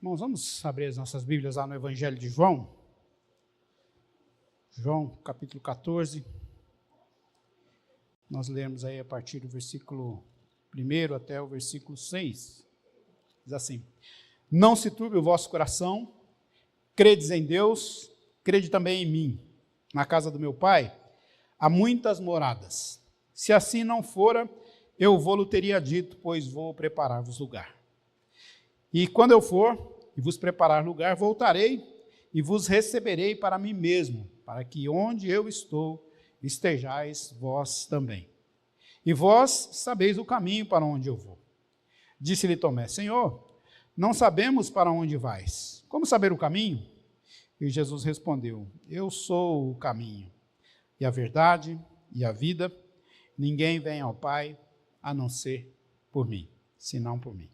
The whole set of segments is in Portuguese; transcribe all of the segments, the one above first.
Irmãos, vamos abrir as nossas Bíblias lá no Evangelho de João. João, capítulo 14. Nós lemos aí a partir do versículo 1 até o versículo 6. Diz assim: Não se turbe o vosso coração, credes em Deus, crede também em mim. Na casa do meu Pai há muitas moradas. Se assim não fora, eu vou-lo teria dito, pois vou preparar-vos lugar. E quando eu for e vos preparar lugar, voltarei e vos receberei para mim mesmo, para que onde eu estou, estejais vós também. E vós sabeis o caminho para onde eu vou. Disse-lhe Tomé: Senhor, não sabemos para onde vais. Como saber o caminho? E Jesus respondeu: Eu sou o caminho, e a verdade, e a vida. Ninguém vem ao Pai, a não ser por mim, senão por mim.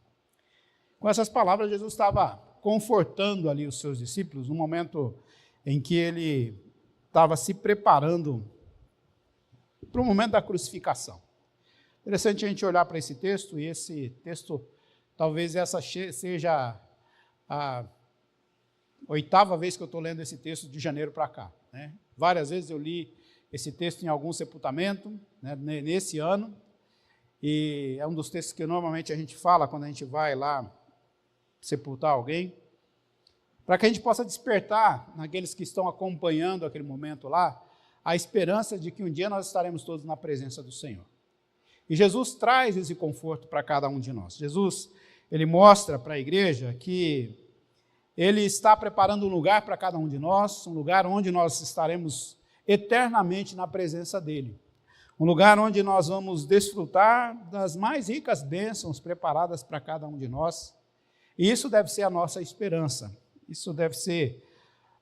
Com essas palavras, Jesus estava confortando ali os seus discípulos no momento em que ele estava se preparando para o momento da crucificação. Interessante a gente olhar para esse texto, e esse texto, talvez essa seja a 8ª vez que eu estou lendo esse texto de janeiro para cá, né? Várias vezes eu li esse texto em algum sepultamento, né, nesse ano, e é um dos textos que normalmente a gente fala quando a gente vai lá sepultar alguém, para que a gente possa despertar naqueles que estão acompanhando aquele momento lá, a esperança de que um dia nós estaremos todos na presença do Senhor. E Jesus traz esse conforto para cada um de nós. Jesus, ele mostra para a igreja que ele está preparando um lugar para cada um de nós, um lugar onde nós estaremos eternamente na presença dele. Um lugar onde nós vamos desfrutar das mais ricas bênçãos preparadas para cada um de nós. E isso deve ser a nossa esperança. Isso deve ser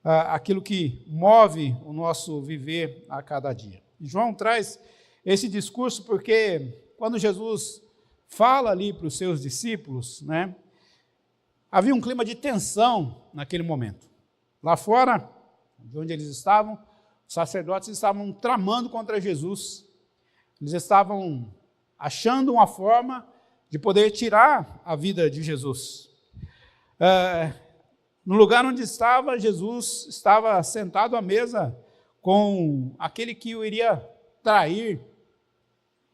aquilo que move o nosso viver a cada dia. E João traz esse discurso porque quando Jesus fala ali para os seus discípulos, né, havia um clima de tensão naquele momento. Lá fora, de onde eles estavam, os sacerdotes estavam tramando contra Jesus. Eles estavam achando uma forma de poder tirar a vida de Jesus. No lugar onde estava, Jesus estava sentado à mesa com aquele que o iria trair,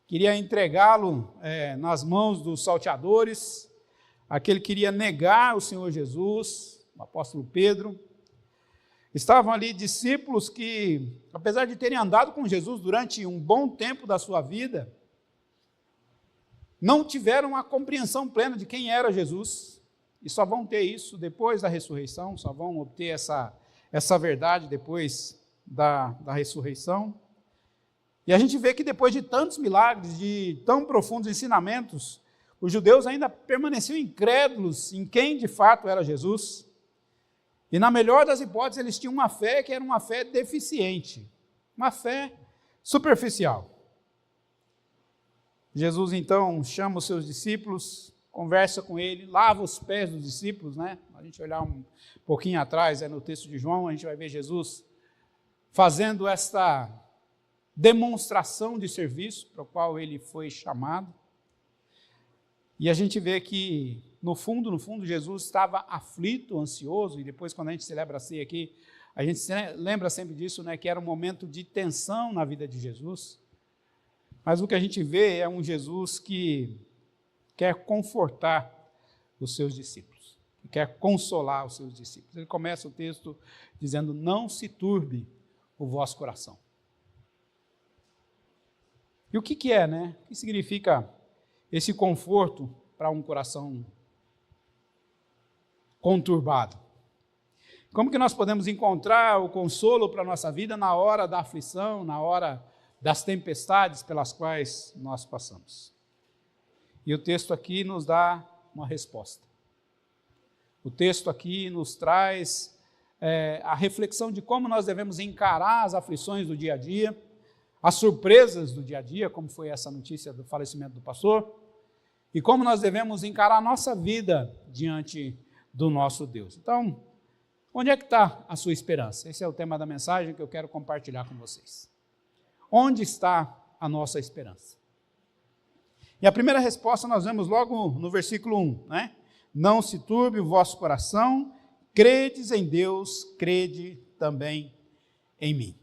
queria entregá-lo nas mãos dos salteadores, aquele que iria negar o Senhor Jesus, o apóstolo Pedro. Estavam ali discípulos que, apesar de terem andado com Jesus durante um bom tempo da sua vida, não tiveram a compreensão plena de quem era Jesus, e só vão ter isso depois da ressurreição, só vão obter essa verdade depois da ressurreição. E a gente vê que depois de tantos milagres, de tão profundos ensinamentos, os judeus ainda permaneciam incrédulos em quem de fato era Jesus. E na melhor das hipóteses, eles tinham uma fé que era uma fé deficiente, uma fé superficial. Jesus então chama os seus discípulos, conversa com ele, lava os pés dos discípulos, né? A gente olhar um pouquinho atrás, no texto de João, a gente vai ver Jesus fazendo esta demonstração de serviço para o qual ele foi chamado. E a gente vê que, no fundo, Jesus estava aflito, ansioso, e depois, quando a gente celebra a ceia aqui, a gente lembra sempre disso, né, que era um momento de tensão na vida de Jesus. Mas o que a gente vê é um Jesus que quer confortar os seus discípulos, que quer consolar os seus discípulos. Ele começa o texto dizendo: não se turbe o vosso coração. E o que é, né? O que significa esse conforto para um coração conturbado? Como que nós podemos encontrar o consolo para a nossa vida na hora da aflição, na hora das tempestades pelas quais nós passamos? E o texto aqui nos dá uma resposta. O texto aqui nos traz a reflexão de como nós devemos encarar as aflições do dia a dia, as surpresas do dia a dia, como foi essa notícia do falecimento do pastor, e como nós devemos encarar a nossa vida diante do nosso Deus. Então, onde é que está a sua esperança? Esse é o tema da mensagem que eu quero compartilhar com vocês. Onde está a nossa esperança? E a primeira resposta nós vemos logo no versículo 1, né? não se turbe o vosso coração, credes em Deus, crede também em mim.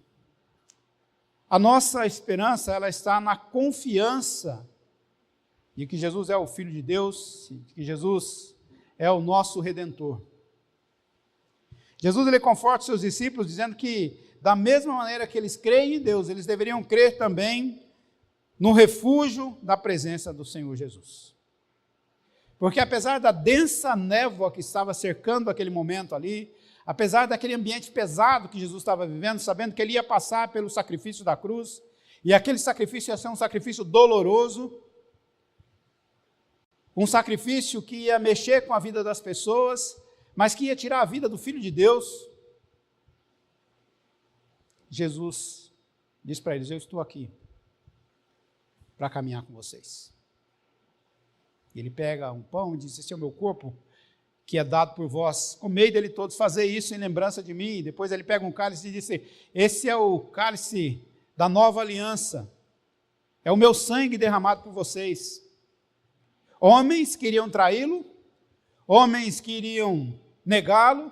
A nossa esperança, ela está na confiança de que Jesus é o Filho de Deus, de que Jesus é o nosso Redentor. Jesus, ele conforta os seus discípulos dizendo que, da mesma maneira que eles creem em Deus, eles deveriam crer também no refúgio da presença do Senhor Jesus. Porque apesar da densa névoa que estava cercando aquele momento ali, apesar daquele ambiente pesado que Jesus estava vivendo, sabendo que ele ia passar pelo sacrifício da cruz, e aquele sacrifício ia ser um sacrifício doloroso, um sacrifício que ia mexer com a vida das pessoas, mas que ia tirar a vida do Filho de Deus, Jesus diz para eles: eu estou aqui para caminhar com vocês. Ele pega um pão e diz: esse é o meu corpo, que é dado por vós, comei dele todos, fazei isso em lembrança de mim. Depois ele pega um cálice e diz: esse é o cálice da nova aliança, é o meu sangue derramado por vocês. Homens queriam traí-lo, homens queriam negá-lo,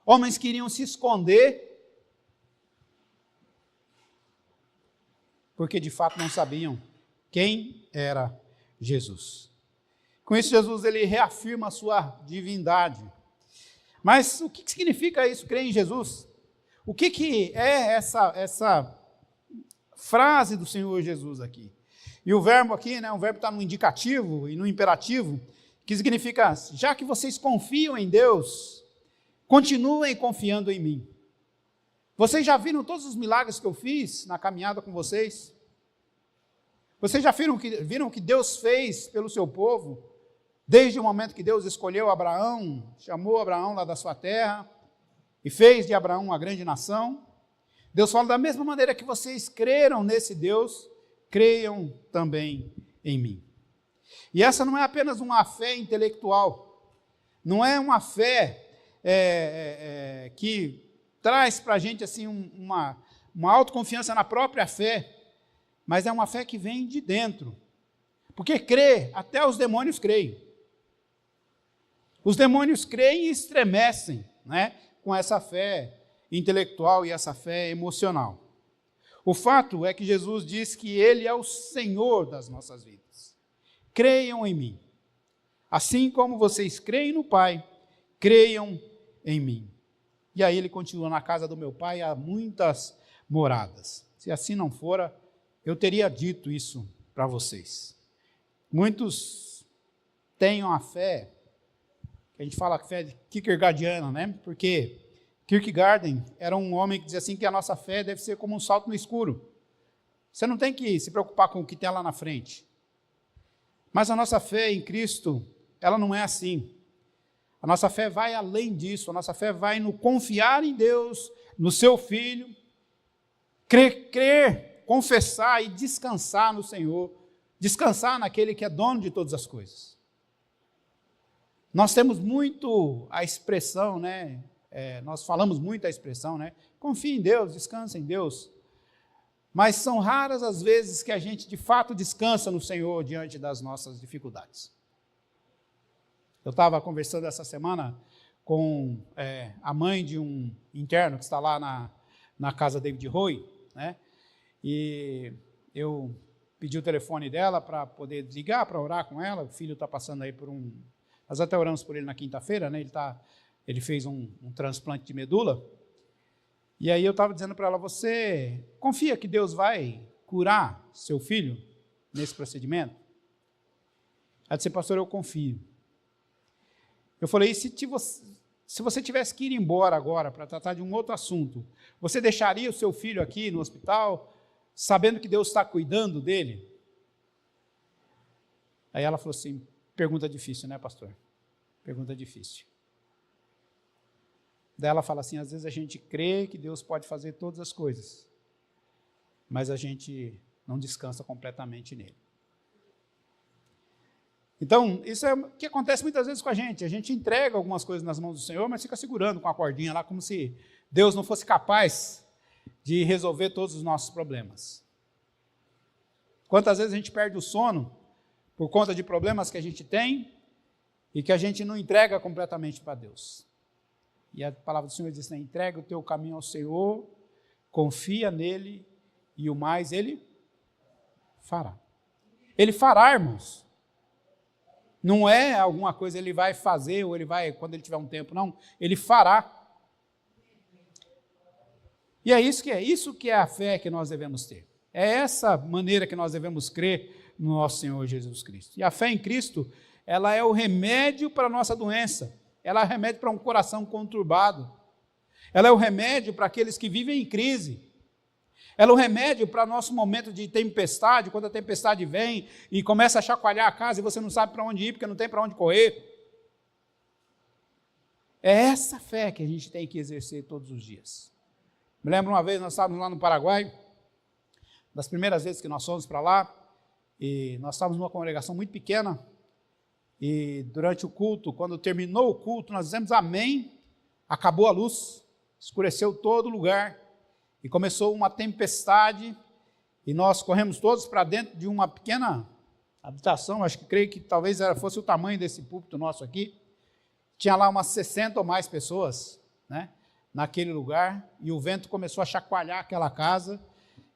homens queriam se esconder, porque de fato não sabiam quem era Jesus. Com isso, Jesus, ele reafirma a sua divindade. Mas o que significa isso, crer em Jesus? O que é essa frase do Senhor Jesus aqui? E o verbo aqui, o verbo está no indicativo e no imperativo, que significa: já que vocês confiam em Deus, continuem confiando em mim. Vocês já viram todos os milagres que eu fiz na caminhada com vocês? Vocês já viram o que Deus fez pelo seu povo? Desde o momento que Deus escolheu Abraão, chamou Abraão lá da sua terra e fez de Abraão uma grande nação. Deus fala: da mesma maneira que vocês creram nesse Deus, creiam também em mim. E essa não é apenas uma fé intelectual, não é uma fé que traz para a gente assim, uma autoconfiança na própria fé, mas é uma fé que vem de dentro. Porque crer, até os demônios creem. Os demônios creem e estremecem, com essa fé intelectual e essa fé emocional. O fato é que Jesus diz que Ele é o Senhor das nossas vidas. Creiam em mim. Assim como vocês creem no Pai, creiam em mim. E aí ele continua: na casa do meu Pai há muitas moradas. Se assim não fora, eu teria dito isso para vocês. Muitos têm uma fé, que a gente fala fé kierkegaardiana, porque Kierkegaard era um homem que dizia assim que a nossa fé deve ser como um salto no escuro. Você não tem que se preocupar com o que tem lá na frente. Mas a nossa fé em Cristo, ela não é assim. A nossa fé vai além disso, a nossa fé vai no confiar em Deus, no seu Filho, crer, confessar e descansar no Senhor, descansar naquele que é dono de todas as coisas. Nós temos muito a expressão, nós falamos muito a expressão, confie em Deus, descansa em Deus, mas são raras as vezes que a gente de fato descansa no Senhor diante das nossas dificuldades. Eu estava conversando essa semana com a mãe de um interno que está lá na casa David Roy, e eu pedi o telefone dela para poder ligar, para orar com ela. O filho está passando aí por nós até oramos por ele na quinta-feira, ele fez um transplante de medula, e aí eu estava dizendo para ela: você confia que Deus vai curar seu filho nesse procedimento? Ela disse: pastor, eu confio. Eu falei: e se você tivesse que ir embora agora para tratar de um outro assunto, você deixaria o seu filho aqui no hospital, sabendo que Deus está cuidando dele? Aí ela falou assim: pergunta difícil, pastor? Pergunta difícil. Daí ela fala assim: às vezes a gente crê que Deus pode fazer todas as coisas, mas a gente não descansa completamente nele. Então, isso é o que acontece muitas vezes com a gente entrega algumas coisas nas mãos do Senhor, mas fica segurando com a cordinha lá, como se Deus não fosse capaz de resolver todos os nossos problemas. Quantas vezes a gente perde o sono por conta de problemas que a gente tem, e que a gente não entrega completamente para Deus. E a palavra do Senhor diz, né, entrega o teu caminho ao Senhor, confia nele e o mais ele fará. Ele fará, irmãos. Não é alguma coisa ele vai fazer ou ele vai quando ele tiver um tempo, não. Ele fará. E é isso que é a fé que nós devemos ter. É essa maneira que nós devemos crer no nosso Senhor Jesus Cristo. E a fé em Cristo, ela é o remédio para a nossa doença. Ela é o remédio para um coração conturbado. Ela é o remédio para aqueles que vivem em crise. Ela é o remédio para nosso momento de tempestade, quando a tempestade vem e começa a chacoalhar a casa e você não sabe para onde ir, porque não tem para onde correr. É essa fé que a gente tem que exercer todos os dias. Me lembro uma vez, nós estávamos lá no Paraguai, das primeiras vezes que nós fomos para lá, e nós estávamos numa congregação muito pequena, e durante o culto, quando terminou o culto, nós dizemos amém, acabou a luz, escureceu todo o lugar, e começou uma tempestade, e nós corremos todos para dentro de uma pequena habitação, creio que talvez fosse o tamanho desse púlpito nosso aqui, tinha lá umas 60 ou mais pessoas, né, naquele lugar, e o vento começou a chacoalhar aquela casa,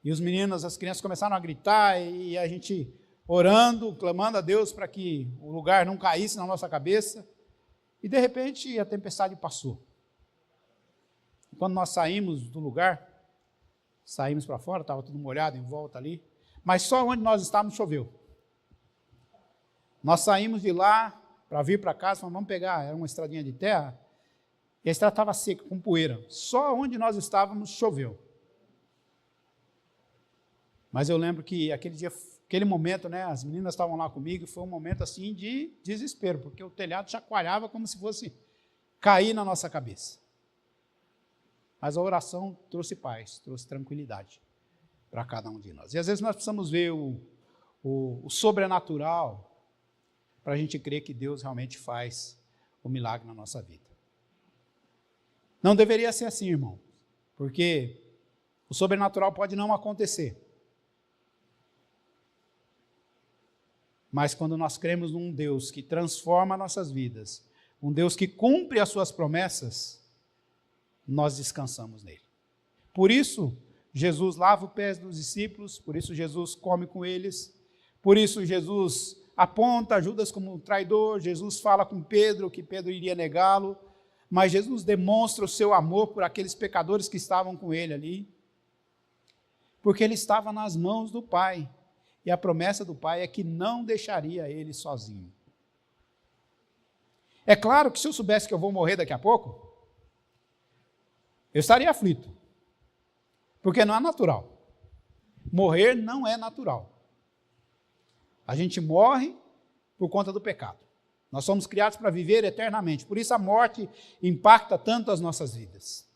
e os meninos, as crianças começaram a gritar, e a gente orando, clamando a Deus para que o lugar não caísse na nossa cabeça, e de repente a tempestade passou. Quando nós saímos do lugar, saímos para fora, estava tudo molhado em volta ali, mas só onde nós estávamos choveu. Nós saímos de lá para vir para casa, falamos, vamos pegar, era uma estradinha de terra, e a estrada estava seca, com poeira. Só onde nós estávamos choveu. Mas eu lembro que aquele dia, aquele momento, né, as meninas estavam lá comigo, foi um momento assim de desespero, porque o telhado chacoalhava como se fosse cair na nossa cabeça. Mas a oração trouxe paz, trouxe tranquilidade para cada um de nós. E às vezes nós precisamos ver o sobrenatural para a gente crer que Deus realmente faz o milagre na nossa vida. Não deveria ser assim, irmão, porque o sobrenatural pode não acontecer. Mas quando nós cremos num Deus que transforma nossas vidas, um Deus que cumpre as suas promessas, nós descansamos nele. Por isso, Jesus lava os pés dos discípulos, por isso Jesus come com eles, por isso Jesus aponta Judas como um traidor, Jesus fala com Pedro que Pedro iria negá-lo, mas Jesus demonstra o seu amor por aqueles pecadores que estavam com ele ali, porque ele estava nas mãos do Pai, e a promessa do Pai é que não deixaria ele sozinho. É claro que se eu soubesse que eu vou morrer daqui a pouco, eu estaria aflito, porque não é natural. Morrer não é natural. A gente morre por conta do pecado. Nós somos criados para viver eternamente, por isso a morte impacta tanto as nossas vidas.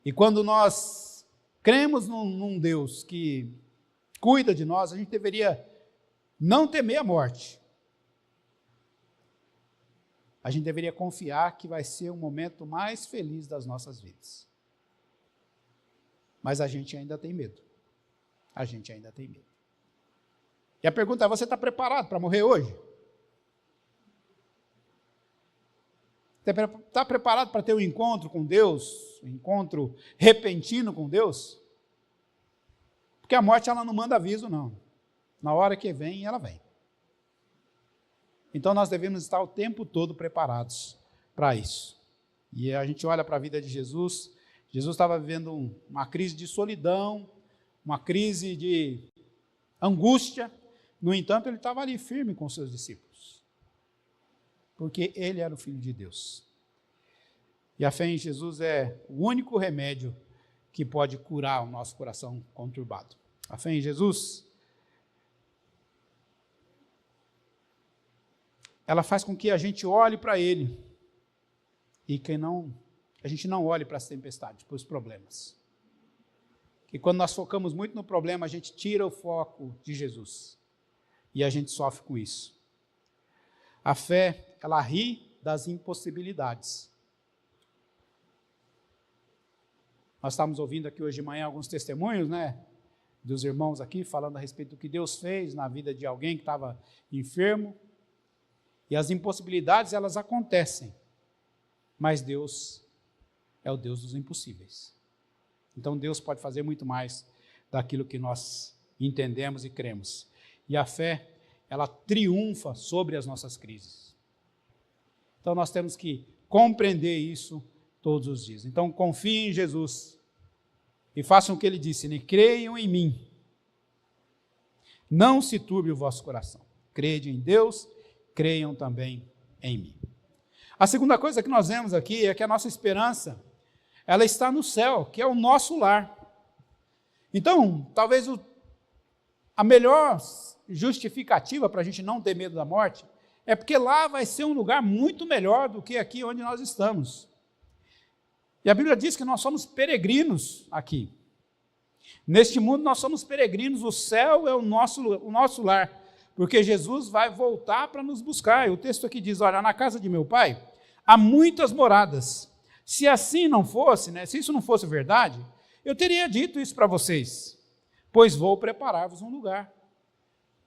E quando nós cremos num Deus que cuida de nós, a gente deveria não temer a morte. A gente deveria confiar que vai ser o momento mais feliz das nossas vidas. Mas a gente ainda tem medo. A gente ainda tem medo. E a pergunta é, você está preparado para morrer hoje? Está preparado para ter um encontro com Deus? Um encontro repentino com Deus? Porque a morte ela não manda aviso, não. Na hora que vem, ela vem. Então nós devemos estar o tempo todo preparados para isso. E a gente olha para a vida de Jesus, Jesus estava vivendo uma crise de solidão, uma crise de angústia, no entanto ele estava ali firme com seus discípulos, porque ele era o Filho de Deus. E a fé em Jesus é o único remédio que pode curar o nosso coração conturbado. A fé em Jesus, ela faz com que a gente olhe para Ele e que a gente não olhe para as tempestades, para os problemas. Que quando nós focamos muito no problema, a gente tira o foco de Jesus e a gente sofre com isso. A fé, ela ri das impossibilidades. Nós estávamos ouvindo aqui hoje de manhã alguns testemunhos, né, dos irmãos aqui, falando a respeito do que Deus fez na vida de alguém que estava enfermo. E as impossibilidades, elas acontecem. Mas Deus é o Deus dos impossíveis. Então Deus pode fazer muito mais daquilo que nós entendemos e cremos. E a fé, ela triunfa sobre as nossas crises. Então nós temos que compreender isso todos os dias. Então confiem em Jesus e façam o que ele disse, né? Creiam em mim. Não se turbe o vosso coração. Crede em Deus, creiam também em mim. A segunda coisa que nós vemos aqui é que a nossa esperança, ela está no céu, que é o nosso lar. Então, talvez a melhor justificativa para a gente não ter medo da morte é porque lá vai ser um lugar muito melhor do que aqui onde nós estamos. E a Bíblia diz que nós somos peregrinos aqui. Neste mundo nós somos peregrinos, o céu é o nosso lar, porque Jesus vai voltar para nos buscar. E o texto aqui diz, olha, na casa de meu pai há muitas moradas. Se assim não fosse, né, se isso não fosse verdade, eu teria dito isso para vocês, pois vou preparar-vos um lugar.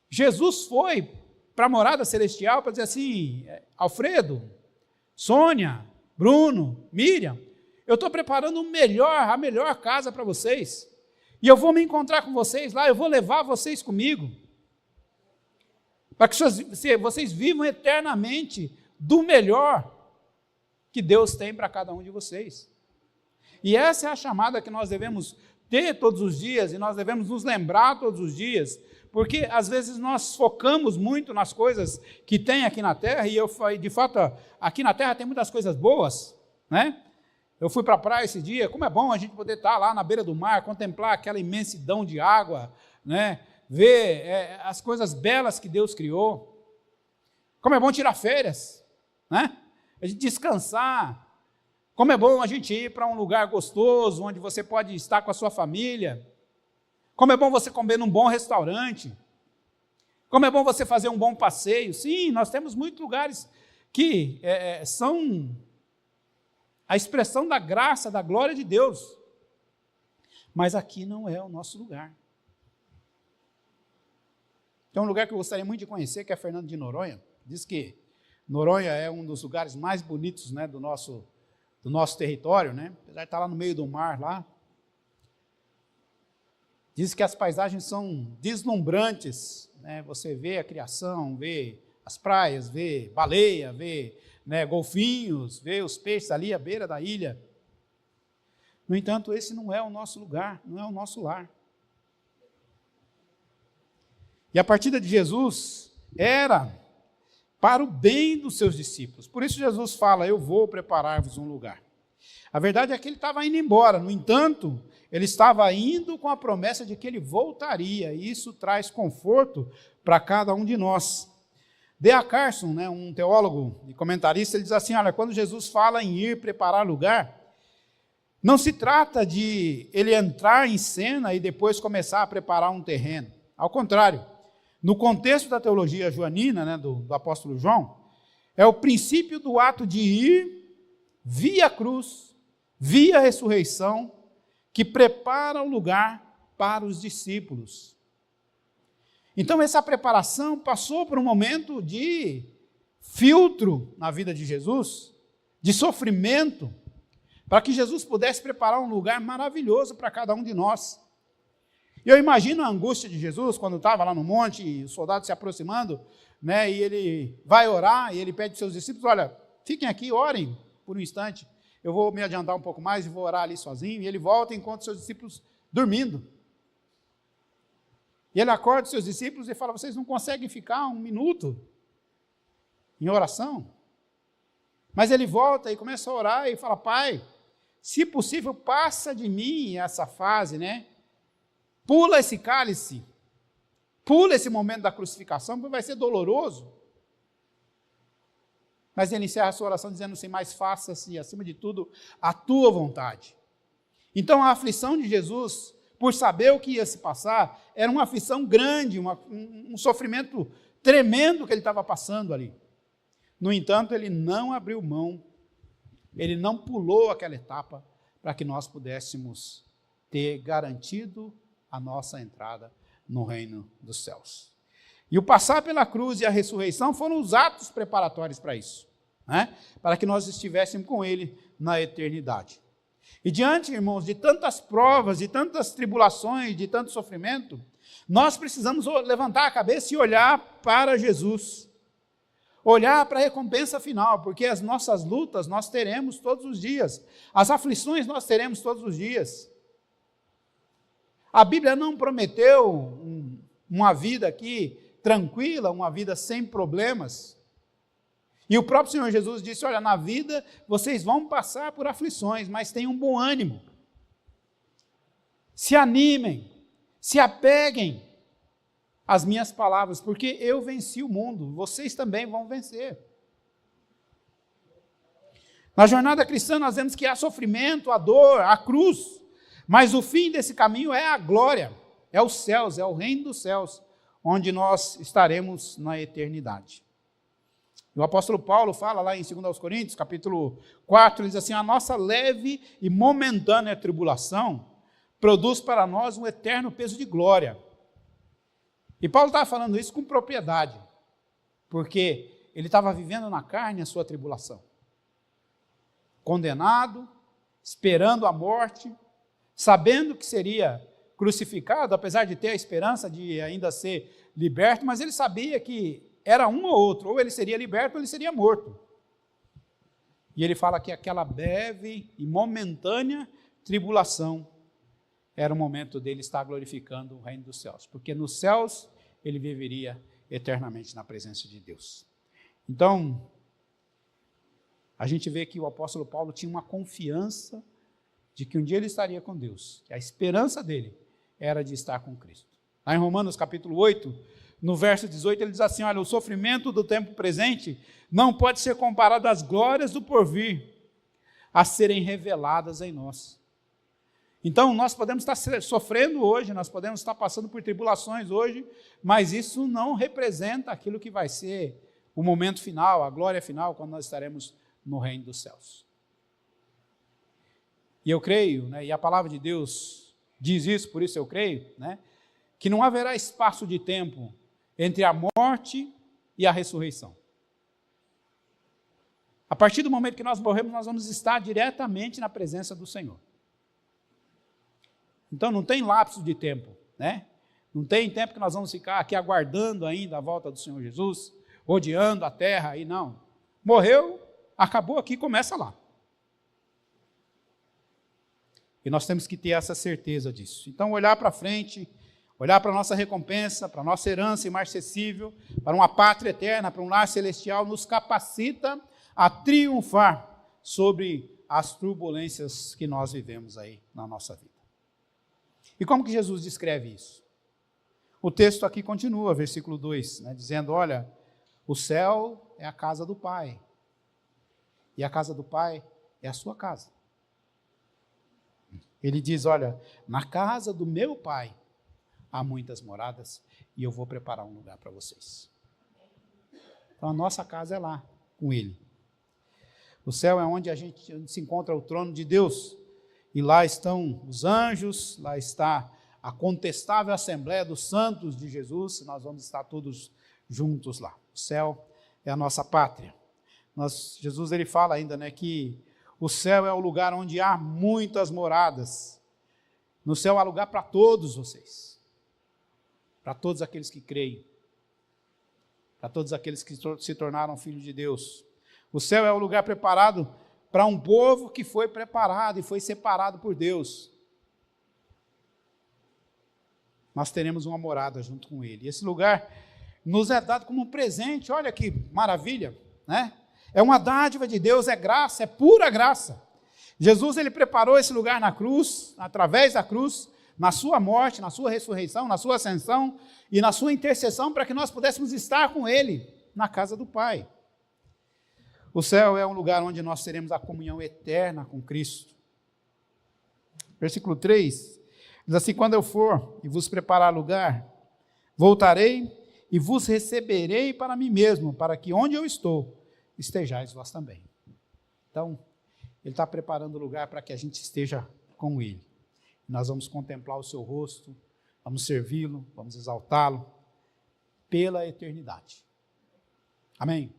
Jesus foi para a morada celestial para dizer assim, Alfredo, Sônia, Bruno, Miriam, eu estou preparando a melhor casa para vocês. E eu vou me encontrar com vocês lá, eu vou levar vocês comigo. Para que vocês vivam eternamente do melhor que Deus tem para cada um de vocês. E essa é a chamada que nós devemos ter todos os dias, e nós devemos nos lembrar todos os dias, porque às vezes nós focamos muito nas coisas que tem aqui na terra, e de fato, aqui na terra tem muitas coisas boas, né? Eu fui para a praia esse dia, como é bom a gente poder estar lá na beira do mar, contemplar aquela imensidão de água, né? Ver as coisas belas que Deus criou. Como é bom tirar férias, né? A gente descansar. Como é bom a gente ir para um lugar gostoso, onde você pode estar com a sua família. Como é bom você comer num bom restaurante. Como é bom você fazer um bom passeio. Sim, nós temos muitos lugares que são a expressão da graça, da glória de Deus. Mas aqui não é o nosso lugar. Tem um lugar que eu gostaria muito de conhecer, que é Fernando de Noronha. Diz que Noronha é um dos lugares mais bonitos, né, do nosso território, né? Apesar de estar lá no meio do mar, lá. Diz que as paisagens são deslumbrantes, né? Você vê a criação, vê as praias, vê baleia, vê, né, golfinhos, vê os peixes ali à beira da ilha. No entanto, esse não é o nosso lugar, não é o nosso lar. E a partida de Jesus era para o bem dos seus discípulos. Por isso Jesus fala, eu vou preparar-vos um lugar. A verdade é que ele estava indo embora, no entanto, ele estava indo com a promessa de que ele voltaria, e isso traz conforto para cada um de nós. D.A. Carson, né, um teólogo e comentarista, ele diz assim, olha, quando Jesus fala em ir preparar lugar, não se trata de ele entrar em cena e depois começar a preparar um terreno. Ao contrário, no contexto da teologia joanina, né, do apóstolo João, é o princípio do ato de ir via cruz, via ressurreição, que prepara o lugar para os discípulos. Então, essa preparação passou por um momento de filtro na vida de Jesus, de sofrimento, para que Jesus pudesse preparar um lugar maravilhoso para cada um de nós. E eu imagino a angústia de Jesus, quando estava lá no monte, e os soldados se aproximando, né, e ele vai orar, e ele pede para os seus discípulos, olha, fiquem aqui, orem por um instante, eu vou me adiantar um pouco mais e vou orar ali sozinho, e ele volta e encontra os seus discípulos dormindo. E ele acorda os seus discípulos e fala, vocês não conseguem ficar um minuto em oração? Mas ele volta e começa a orar e fala, Pai, se possível, passa de mim essa fase, né? Pula esse cálice, pula esse momento da crucificação, porque vai ser doloroso. Mas ele encerra a sua oração dizendo assim, mas faça-se, acima de tudo, a tua vontade. Então a aflição de Jesus, por saber o que ia se passar, era uma aflição grande, um sofrimento tremendo que ele estava passando ali. No entanto, ele não abriu mão, ele não pulou aquela etapa para que nós pudéssemos ter garantido a nossa entrada no reino dos céus. E o passar pela cruz e a ressurreição foram os atos preparatórios para isso, né? Para que nós estivéssemos com Ele na eternidade. E diante, irmãos, de tantas provas, de tantas tribulações, de tanto sofrimento, nós precisamos levantar a cabeça e olhar para Jesus. Olhar para a recompensa final, porque as nossas lutas nós teremos todos os dias. As aflições nós teremos todos os dias. A Bíblia não prometeu uma vida aqui tranquila, uma vida sem problemas. E o próprio Senhor Jesus disse, olha, na vida vocês vão passar por aflições, mas tenham bom ânimo. Se animem, se apeguem às minhas palavras, porque eu venci o mundo, vocês também vão vencer. Na jornada cristã nós vemos que há sofrimento, há dor, há cruz, mas o fim desse caminho é a glória, é os céus, é o reino dos céus, onde nós estaremos na eternidade. O apóstolo Paulo fala lá em 2 Coríntios, capítulo 4, ele diz assim, a nossa leve e momentânea tribulação produz para nós um eterno peso de glória. E Paulo estava falando isso com propriedade, porque ele estava vivendo na carne a sua tribulação. Condenado, esperando a morte, sabendo que seria crucificado, apesar de ter a esperança de ainda ser liberto, mas ele sabia que era um ou outro, ou ele seria liberto ou ele seria morto. E ele fala que aquela breve e momentânea tribulação era o momento dele estar glorificando o reino dos céus, porque nos céus ele viveria eternamente na presença de Deus. Então, a gente vê que o apóstolo Paulo tinha uma confiança de que um dia ele estaria com Deus, que a esperança dele era de estar com Cristo. Lá em Romanos capítulo 8, no verso 18, ele diz assim, olha, o sofrimento do tempo presente não pode ser comparado às glórias do porvir, a serem reveladas em nós. Então, nós podemos estar sofrendo hoje, nós podemos estar passando por tribulações hoje, mas isso não representa aquilo que vai ser o momento final, a glória final, quando nós estaremos no reino dos céus. E eu creio, né, e a palavra de Deus diz isso, por isso eu creio, né, que não haverá espaço de tempo entre a morte e a ressurreição. A partir do momento que nós morremos, nós vamos estar diretamente na presença do Senhor. Então não tem lapso de tempo, né? Não tem tempo que nós vamos ficar aqui aguardando ainda a volta do Senhor Jesus, rodeando a terra, aí não. Morreu, acabou aqui, começa lá. E nós temos que ter essa certeza disso. Então olhar para frente, olhar para a nossa recompensa, para a nossa herança imarcessível, para uma pátria eterna, para um lar celestial, nos capacita a triunfar sobre as turbulências que nós vivemos aí na nossa vida. E como que Jesus descreve isso? O texto aqui continua, versículo 2, né, dizendo, olha, o céu é a casa do Pai, e a casa do Pai é a sua casa. Ele diz, olha, na casa do meu Pai há muitas moradas, e eu vou preparar um lugar para vocês. Então a nossa casa é lá, com Ele. O céu é onde onde se encontra o trono de Deus, e lá estão os anjos, lá está a contestável assembleia dos santos de Jesus, nós vamos estar todos juntos lá. O céu é a nossa pátria. Jesus ele fala ainda, né, que o céu é o lugar onde há muitas moradas. No céu há lugar para todos vocês, para todos aqueles que creem, para todos aqueles que se tornaram filhos de Deus. O céu é o lugar preparado para um povo que foi preparado e foi separado por Deus. Nós teremos uma morada junto com Ele. E esse lugar nos é dado como um presente, olha que maravilha, né? É uma dádiva de Deus, é graça, é pura graça. Jesus ele preparou esse lugar na cruz, através da cruz, na sua morte, na sua ressurreição, na sua ascensão e na sua intercessão para que nós pudéssemos estar com Ele na casa do Pai. O céu é um lugar onde nós teremos a comunhão eterna com Cristo. Versículo 3, diz assim, quando eu for e vos preparar lugar, voltarei e vos receberei para mim mesmo, para que onde eu estou, estejais vós também. Então, Ele está preparando o lugar para que a gente esteja com Ele. Nós vamos contemplar o seu rosto, vamos servi-lo, vamos exaltá-lo. pela eternidade. Amém?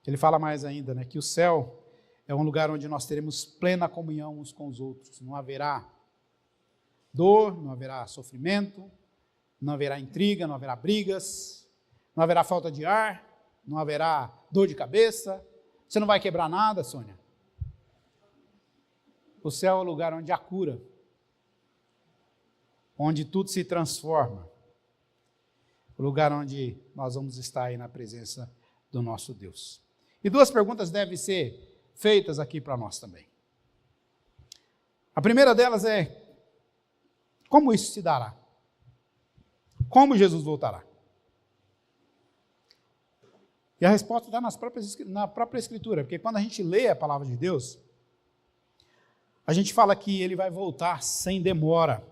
Ele fala mais ainda, né, que o céu é um lugar onde nós teremos plena comunhão uns com os outros. Não haverá dor, não haverá sofrimento, não haverá intriga, não haverá brigas, não haverá falta de ar, não haverá dor de cabeça. Você não vai quebrar nada, Sônia. O céu é o lugar onde há cura, onde tudo se transforma. O lugar onde nós vamos estar aí na presença do nosso Deus. E duas perguntas devem ser feitas aqui para nós também. A primeira delas é: como isso se dará? Como Jesus voltará? E a resposta está na própria Escritura, porque quando a gente lê a palavra de Deus, a gente fala que ele vai voltar sem demora,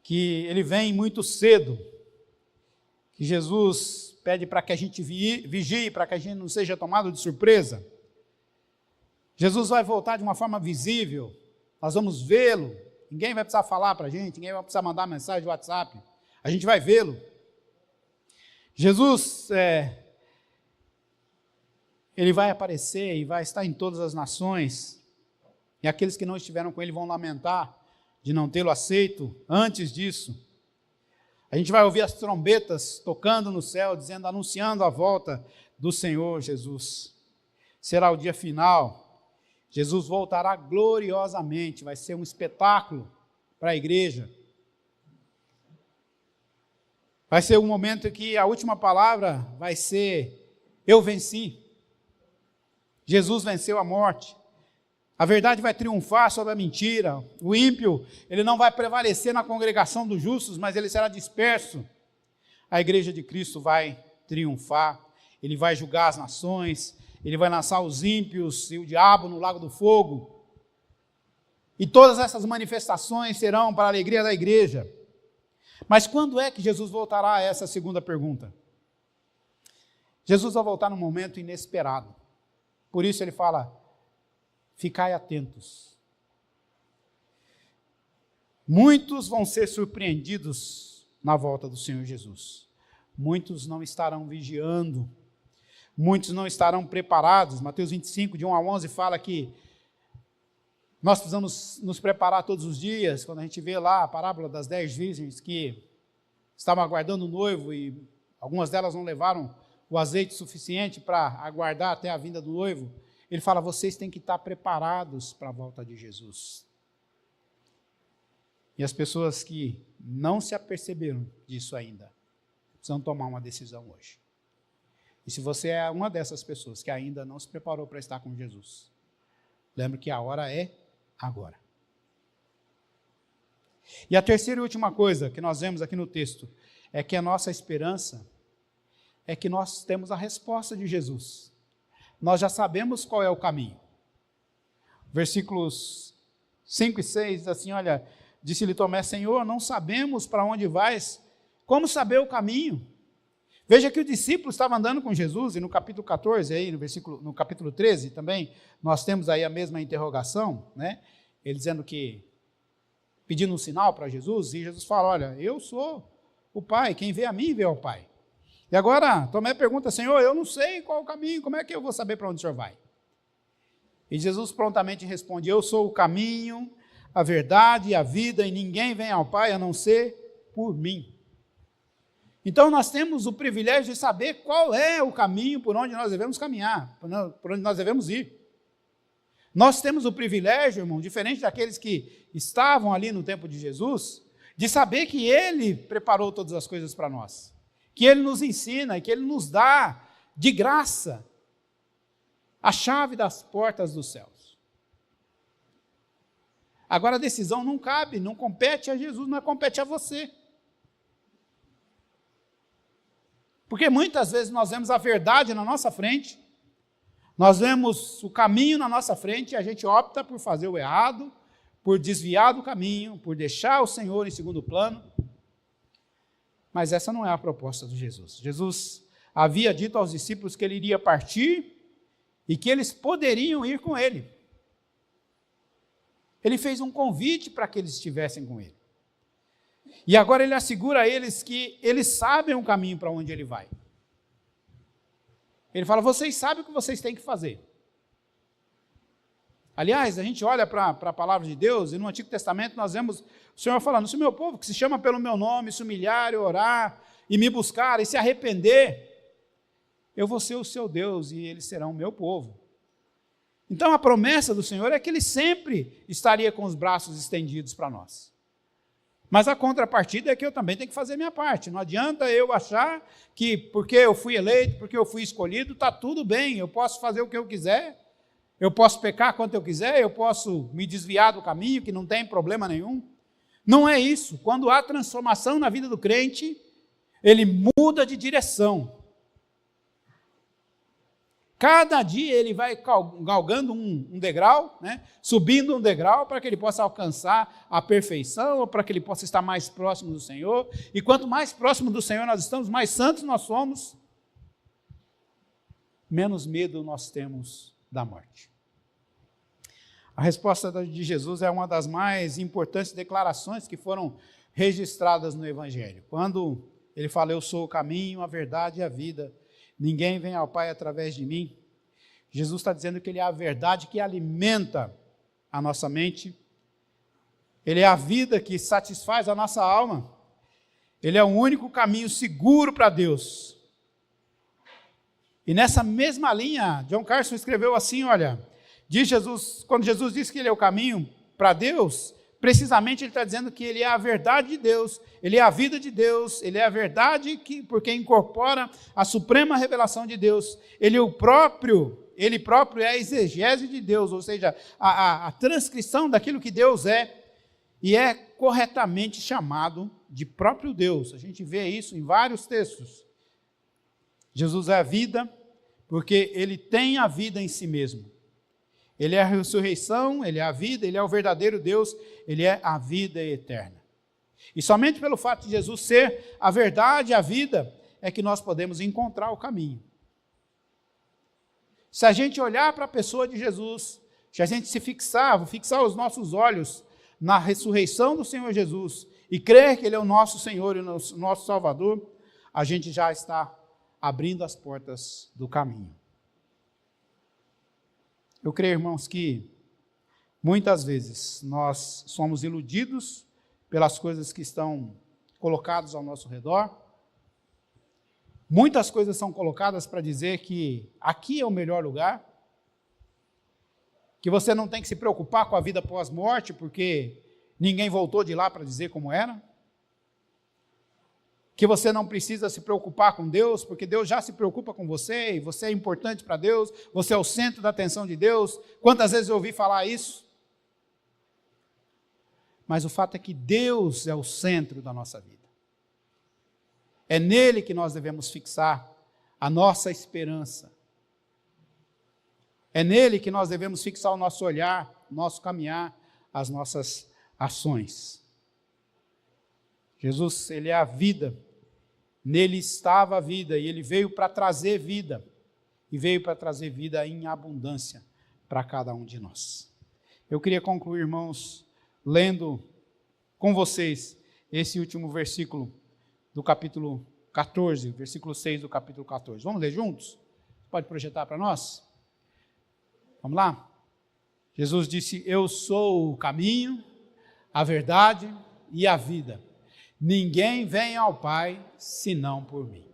que ele vem muito cedo, que Jesus pede para que a gente vigie, para que a gente não seja tomado de surpresa. Jesus vai voltar de uma forma visível, nós vamos vê-lo, ninguém vai precisar falar para a gente, ninguém vai precisar mandar mensagem de WhatsApp, a gente vai vê-lo. Jesus, ele vai aparecer e vai estar em todas as nações, e aqueles que não estiveram com ele vão lamentar de não tê-lo aceito antes disso. A gente vai ouvir as trombetas tocando no céu, dizendo, anunciando a volta do Senhor Jesus. Será o dia final. Jesus voltará gloriosamente, vai ser um espetáculo para a igreja. Vai ser um momento em que a última palavra vai ser: eu venci. Jesus venceu a morte. A verdade vai triunfar sobre a mentira. O ímpio, ele não vai prevalecer na congregação dos justos, mas ele será disperso. A igreja de Cristo vai triunfar. Ele vai julgar as nações. Ele vai lançar os ímpios e o diabo no lago do fogo. E todas essas manifestações serão para a alegria da igreja. Mas quando é que Jesus voltará? Essa é a segunda pergunta. Jesus vai voltar num momento inesperado. Por isso ele fala: ficai atentos. Muitos vão ser surpreendidos na volta do Senhor Jesus. Muitos não estarão vigiando. Muitos não estarão preparados. Mateus 25, de 1 a 11, fala que nós precisamos nos preparar todos os dias. Quando a gente vê lá a parábola das 10 virgens que estavam aguardando o noivo e algumas delas não levaram o azeite suficiente para aguardar até a vinda do noivo, ele fala: vocês têm que estar preparados para a volta de Jesus. E as pessoas que não se aperceberam disso ainda, precisam tomar uma decisão hoje. E se você é uma dessas pessoas que ainda não se preparou para estar com Jesus, lembre que a hora é agora. E a terceira e última coisa que nós vemos aqui no texto é que a nossa esperança é que nós temos a resposta de Jesus. Nós já sabemos qual é o caminho. Versículos 5 e 6 diz assim: olha, disse-lhe Tomé: Senhor, não sabemos para onde vais, como saber o caminho? Veja que o discípulo estava andando com Jesus, e no capítulo 14, aí, no capítulo 13 também, nós temos aí a mesma interrogação, né? Ele dizendo que, pedindo um sinal para Jesus, e Jesus fala: olha, eu sou o Pai, quem vê a mim vê ao Pai. E agora, Tomé pergunta: Senhor, eu não sei qual o caminho, como é que eu vou saber para onde o Senhor vai? E Jesus prontamente responde: eu sou o caminho, a verdade e a vida, e ninguém vem ao Pai a não ser por mim. Então nós temos o privilégio de saber qual é o caminho por onde nós devemos caminhar, por onde nós devemos ir. Nós temos o privilégio, irmão, diferente daqueles que estavam ali no tempo de Jesus, de saber que Ele preparou todas as coisas para nós, que Ele nos ensina e que Ele nos dá de graça a chave das portas dos céus. Agora a decisão não cabe, não compete a Jesus, não compete a você. Porque muitas vezes nós vemos a verdade na nossa frente, nós vemos o caminho na nossa frente e a gente opta por fazer o errado, por desviar do caminho, por deixar o Senhor em segundo plano. Mas essa não é a proposta de Jesus. Jesus havia dito aos discípulos que ele iria partir e que eles poderiam ir com ele. Ele fez um convite para que eles estivessem com ele. E agora ele assegura a eles que eles sabem o caminho para onde ele vai. Ele fala, vocês sabem o que vocês têm que fazer. Aliás, a gente olha para a palavra de Deus, e no Antigo Testamento nós vemos o Senhor falando, se o meu povo que se chama pelo meu nome, se humilhar e orar, e me buscar, e se arrepender, eu vou ser o seu Deus, e eles serão o meu povo. Então a promessa do Senhor é que Ele sempre estaria com os braços estendidos para nós. Mas a contrapartida é que eu também tenho que fazer a minha parte. Não adianta eu achar que porque eu fui eleito, porque eu fui escolhido, está tudo bem, eu posso fazer o que eu quiser, eu posso pecar quanto eu quiser, eu posso me desviar do caminho, que não tem problema nenhum. Não é isso. Quando há transformação na vida do crente, ele muda de direção. Cada dia ele vai galgando um degrau, né? Subindo um degrau para que ele possa alcançar a perfeição, ou para que ele possa estar mais próximo do Senhor. E quanto mais próximo do Senhor nós estamos, mais santos nós somos, menos medo nós temos da morte. A resposta de Jesus é uma das mais importantes declarações que foram registradas no Evangelho. Quando ele fala, eu sou o caminho, a verdade e a vida, ninguém vem ao Pai através de mim. Jesus está dizendo que Ele é a verdade que alimenta a nossa mente. Ele é a vida que satisfaz a nossa alma. Ele é o único caminho seguro para Deus. E nessa mesma linha, John Carson escreveu assim, olha, diz Jesus, quando Jesus diz que Ele é o caminho para Deus, precisamente Ele está dizendo que Ele é a verdade de Deus, Ele é a vida de Deus, Ele é a verdade porque incorpora a suprema revelação de Deus. Ele próprio é a exegese de Deus, ou seja, a transcrição daquilo que Deus é, e é corretamente chamado de próprio Deus. A gente vê isso em vários textos. Jesus é a vida, porque Ele tem a vida em si mesmo. Ele é a ressurreição, Ele é a vida, Ele é o verdadeiro Deus, Ele é a vida eterna. E somente pelo fato de Jesus ser a verdade e a vida, é que nós podemos encontrar o caminho. Se a gente olhar para a pessoa de Jesus, se a gente fixar os nossos olhos na ressurreição do Senhor Jesus, e crer que Ele é o nosso Senhor e o nosso Salvador, a gente já está abrindo as portas do caminho. Eu creio, irmãos, que muitas vezes nós somos iludidos pelas coisas que estão colocadas ao nosso redor. Muitas coisas são colocadas para dizer que aqui é o melhor lugar, que você não tem que se preocupar com a vida pós-morte, porque ninguém voltou de lá para dizer como era. Que você não precisa se preocupar com Deus, porque Deus já se preocupa com você, e você é importante para Deus, você é o centro da atenção de Deus. Quantas vezes eu ouvi falar isso? Mas o fato é que Deus é o centro da nossa vida. É nele que nós devemos fixar a nossa esperança. É nele que nós devemos fixar o nosso olhar, o nosso caminhar, as nossas ações. Jesus, Ele é a vida, nele estava a vida, e Ele veio para trazer vida, e veio para trazer vida em abundância para cada um de nós. Eu queria concluir, irmãos, lendo com vocês esse último versículo do capítulo 14, versículo 6 do capítulo 14. Vamos ler juntos? Pode projetar para nós? Vamos lá? Jesus disse, eu sou o caminho, a verdade e a vida. Ninguém vem ao Pai, senão por mim.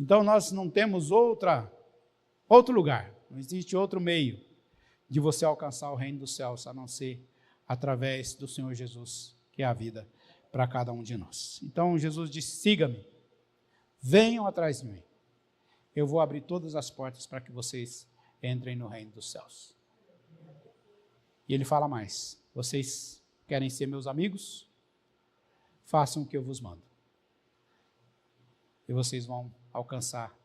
Então, nós não temos outro lugar, não existe outro meio de você alcançar o reino dos céus, a não ser através do Senhor Jesus, que é a vida para cada um de nós. Então, Jesus disse, siga-me, venham atrás de mim. Eu vou abrir todas as portas para que vocês entrem no reino dos céus. E ele fala mais, vocês querem ser meus amigos? Façam o que eu vos mando. E vocês vão alcançar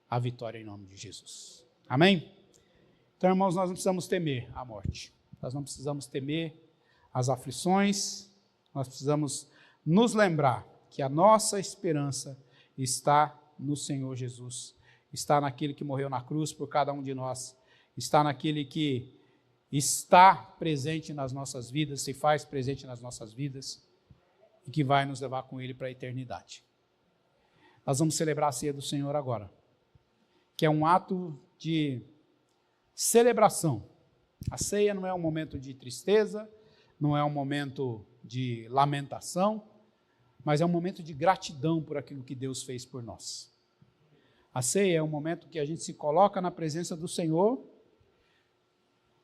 a vitória em nome de Jesus. Amém? Então, irmãos, nós não precisamos temer a morte. Nós não precisamos temer as aflições. Nós precisamos nos lembrar que a nossa esperança está no Senhor Jesus. Está naquele que morreu na cruz por cada um de nós. Está naquele que está presente nas nossas vidas, se faz presente nas nossas vidas. e que vai nos levar com Ele para a eternidade. Nós vamos celebrar a ceia do Senhor agora, que é um ato de celebração. A ceia não é um momento de tristeza, não é um momento de lamentação, mas é um momento de gratidão por aquilo que Deus fez por nós. A ceia é um momento que a gente se coloca na presença do Senhor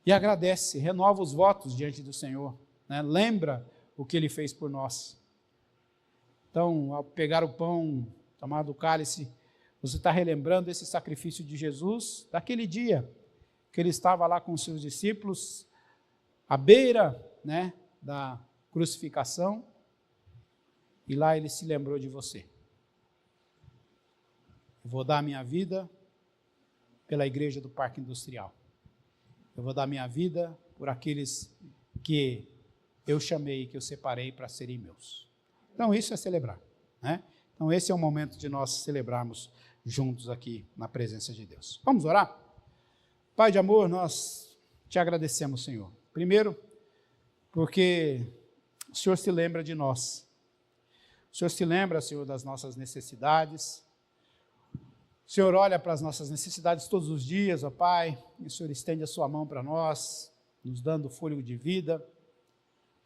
e agradece, renova os votos diante do Senhor, né? Lembra o que Ele fez por nós. Então, ao pegar o pão, tomar do cálice, você está relembrando esse sacrifício de Jesus, daquele dia que Ele estava lá com os seus discípulos, à beira, né, da crucificação, e lá Ele se lembrou de você. Eu vou dar a minha vida pela igreja do Parque Industrial. Eu vou dar a minha vida por aqueles que eu chamei, que eu separei para serem meus. Então isso é celebrar, né? Então esse é o momento de nós celebrarmos juntos aqui na presença de Deus. Vamos orar? Pai de amor, nós te agradecemos, Senhor. Primeiro, porque o Senhor se lembra de nós. O Senhor se lembra, Senhor, das nossas necessidades. O Senhor olha para as nossas necessidades todos os dias, ó Pai, e o Senhor estende a sua mão para nós, nos dando fôlego de vida,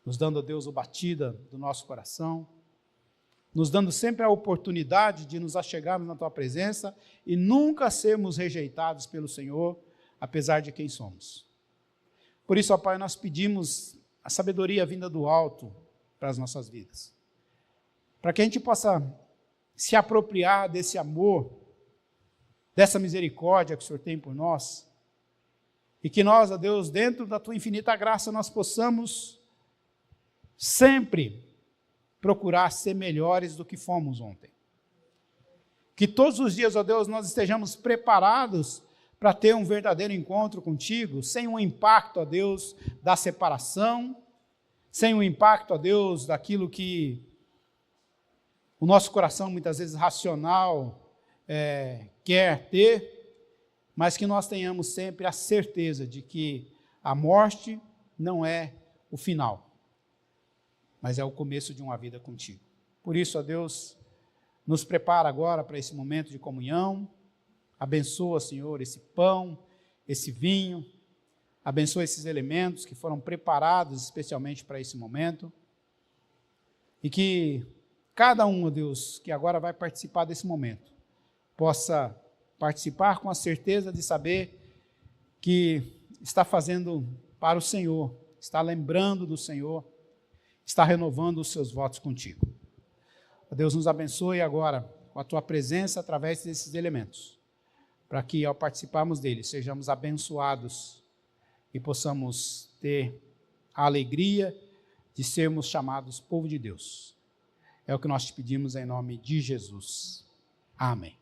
nos dando, ó Deus, o batida do nosso coração, nos dando sempre a oportunidade de nos achegarmos na Tua presença e nunca sermos rejeitados pelo Senhor, apesar de quem somos. Por isso, ó Pai, nós pedimos a sabedoria vinda do alto para as nossas vidas, para que a gente possa se apropriar desse amor, dessa misericórdia que o Senhor tem por nós, e que nós, ó Deus, dentro da Tua infinita graça, nós possamos sempre procurar ser melhores do que fomos ontem. Que todos os dias, ó Deus, nós estejamos preparados para ter um verdadeiro encontro contigo, sem o impacto, ó Deus, da separação, sem o impacto, ó Deus, daquilo que o nosso coração, muitas vezes racional, quer ter, mas que nós tenhamos sempre a certeza de que a morte não é o final, mas é o começo de uma vida contigo. Por isso, ó Deus, nos prepara agora para esse momento de comunhão, abençoa, Senhor, esse pão, esse vinho, abençoa esses elementos que foram preparados especialmente para esse momento, e que cada um, ó Deus, que agora vai participar desse momento, possa participar com a certeza de saber que está fazendo para o Senhor, está lembrando do Senhor, está renovando os seus votos contigo. Deus nos abençoe agora com a Tua presença através desses elementos, para que ao participarmos deles sejamos abençoados e possamos ter a alegria de sermos chamados povo de Deus. É o que nós te pedimos em nome de Jesus. Amém.